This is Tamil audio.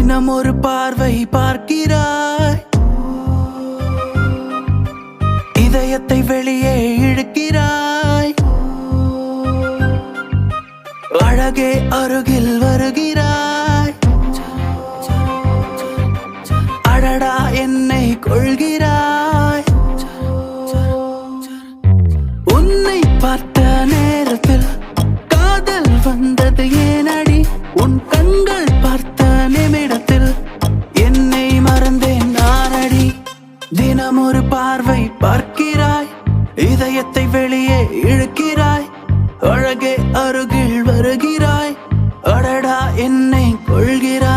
தினம் ஒரு பார்வை பார்க்கிறாய், இதயத்தை வெளியே இழுக்கிறாய். அழகே அருகில் வருகிறாய், அடடா என்னை கொள்கிறாய். உன்னை பார்த்த நேரத்தில் காதல் வந்தது ஏனடி, உன் கண்கள் பார்த்த நிமிடத்தில் என்னை மறந்தேன் நானடி. தினம் ஒரு பார்வை பார்க்கிறாய், இதயத்தை வெளியே இழுக்கிறாய். அழகே அருகில் வருகிறாய், அடடா என்னை கொள்கிறாய்.